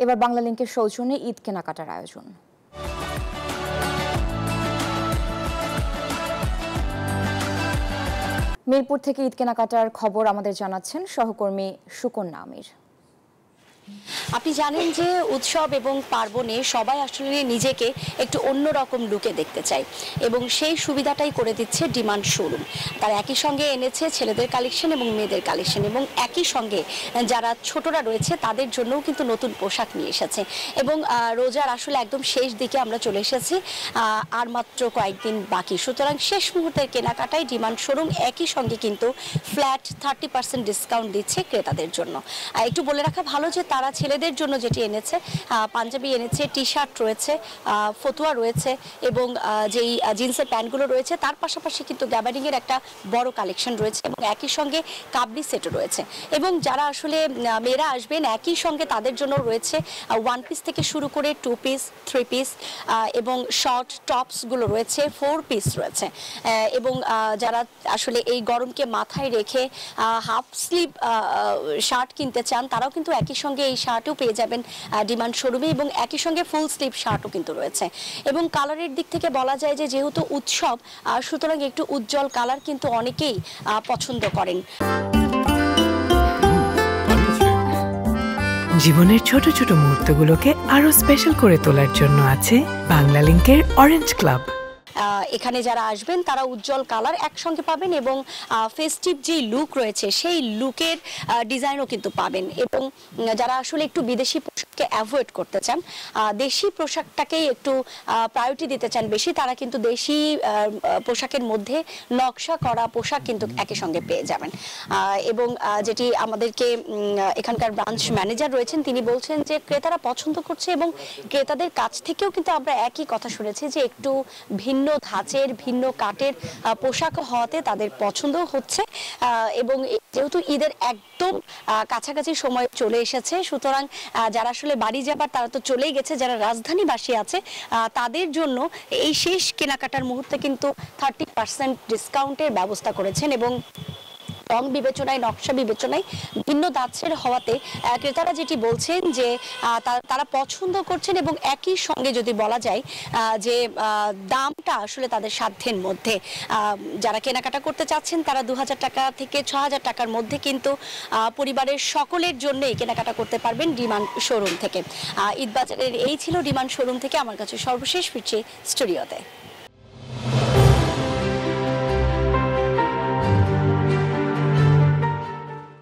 এবার বাংলা লিংকের সৌজন্যে ঈদ কেনাকাটার আয়োজন। মিরপুর থেকে ঈদ কেনাকাটার খবর আমাদের জানাচ্ছেন সহকর্মী সুকন্যা আমির। আপনি জানেন যে উৎসব এবং পার্বণে সবাই আসলে নিজেকে একটু অন্যরকম লুকে দেখতে চায় এবং সেই সুবিধাটাই করে দিচ্ছে ডিমান্ড শোরুম। তার একই সঙ্গে এনেছে ছেলেদের কালেকশন এবং মেয়েদের কালেকশন, এবং একই সঙ্গে যারা ছোটরা রয়েছে তাদের জন্যও কিন্তু নতুন পোশাক নিয়ে এসেছে। এবং রোজার আসলে একদম শেষ দিকে আমরা চলে এসেছি, আর মাত্র কয়েকদিন বাকি। সুতরাং শেষ মুহূর্তের কেনাকাটায় ডিমান্ড শোরুম একই সঙ্গে কিন্তু ফ্ল্যাট 30% ডিসকাউন্ট দিচ্ছে ক্রেতাদের জন্য। একটু বলে রাখা ভালো যে তারা ছেলেদের জন্য যেটি এনেছে পাঞ্জাবি এনেছে, টি শার্ট রয়েছে, ফতুয়া রয়েছে এবং যেই জিন্সের প্যান্টগুলো রয়েছে তার পাশাপাশি কিন্তু গ্যাবার্ডিংয়ের একটা বড় কালেকশন রয়েছে এবং একই সঙ্গে কাবলি সেটও রয়েছে। এবং যারা আসলে মেয়েরা আসবেন একই সঙ্গে তাদের জন্য রয়েছে 1 পিস থেকে শুরু করে 2 পিস, 3 পিস এবং শর্ট টপসগুলো রয়েছে, 4 পিস রয়েছে। এবং যারা আসলে এই গরমকে মাথায় রেখে হাফ স্লিভ শার্ট কিনতে চান তারাও কিন্তু একই সঙ্গে এই শার্টও পেয়ে যাবেন ডিমান্ড শোরুমে, এবং একই সঙ্গে ফুল স্লিভ শার্টও কিন্তু রয়েছে। এবং কালারের দিক থেকে বলা যায় যে যেহেতু উৎসব, সুতরাং একটু উজ্জ্বল কালার কিন্তু অনেকেই পছন্দ করেন। জীবনের ছোট ছোট মুহূর্তগুলোকে আরো স্পেশাল করে তোলার জন্য আছে বাংলা লিংকের অরেঞ্জ ক্লাব। এখানে যারা আসবেন তারা উজ্জ্বল কালার একসঙ্গে পাবেন এবং ফেস্টিভ যে লুক রয়েছে সেই লুকের ডিজাইনও কিন্তু পাবেন। এবং যারা আসলে একটু বিদেশি পোশাককে অ্যাভয়েড করতে চান, দেশি পোশাকটাকেই একটু প্রায়োরিটি দিতে চান বেশি, তারা কিন্তু দেশি পোশাকের মধ্যে নকশা করা পোশাক কিন্তু একই সঙ্গে পেয়ে যাবেন। এবং যেটি আমাদেরকে এখানকার ব্রাঞ্চ ম্যানেজার রয়েছেন তিনি বলছেন যে ক্রেতারা পছন্দ করছে এবং ক্রেতাদের কাছ থেকেও কিন্তু আমরা একই কথা শুনেছি যে একটু ভিন্ন ধাঁচের, ভিন্ন কাটের পোশাক হওয়াতে তাদের পছন্দ হচ্ছে। এবং যেহেতু ঈদের একদম কাছাকাছি সময় চলে এসেছে, সুতরাং যারা আসলে বাড়ি যাবার তারা তো চলেই গেছে, যারা রাজধানীবাসী আছে তাদের জন্য এই শেষ কেনাকাটার মুহূর্তে কিন্তু 30% ডিসকাউন্টের ব্যবস্থা করেছেন। এবং রং বিবেচনায়, নকশা বিবেচনায় ভিন্ন দাঁতের হওয়াতে ক্রেতারা যেটি বলছেন যে তারা পছন্দ করছেন। এবং একই সঙ্গে যদি বলা যায় যে দামটা আসলে তাদের সাধ্যের মধ্যে, যারা কেনাকাটা করতে চাচ্ছেন তারা 2000 টাকা থেকে 6000 টাকার মধ্যে কিন্তু পরিবারের সকলের জন্যই কেনাকাটা করতে পারবেন ডিমান্ড শোরুম থেকে। ঈদ বাজারের এই ছিল ডিমান্ড শোরুম থেকে আমার কাছে সর্বশেষ ফিরছি স্টুডিওতে।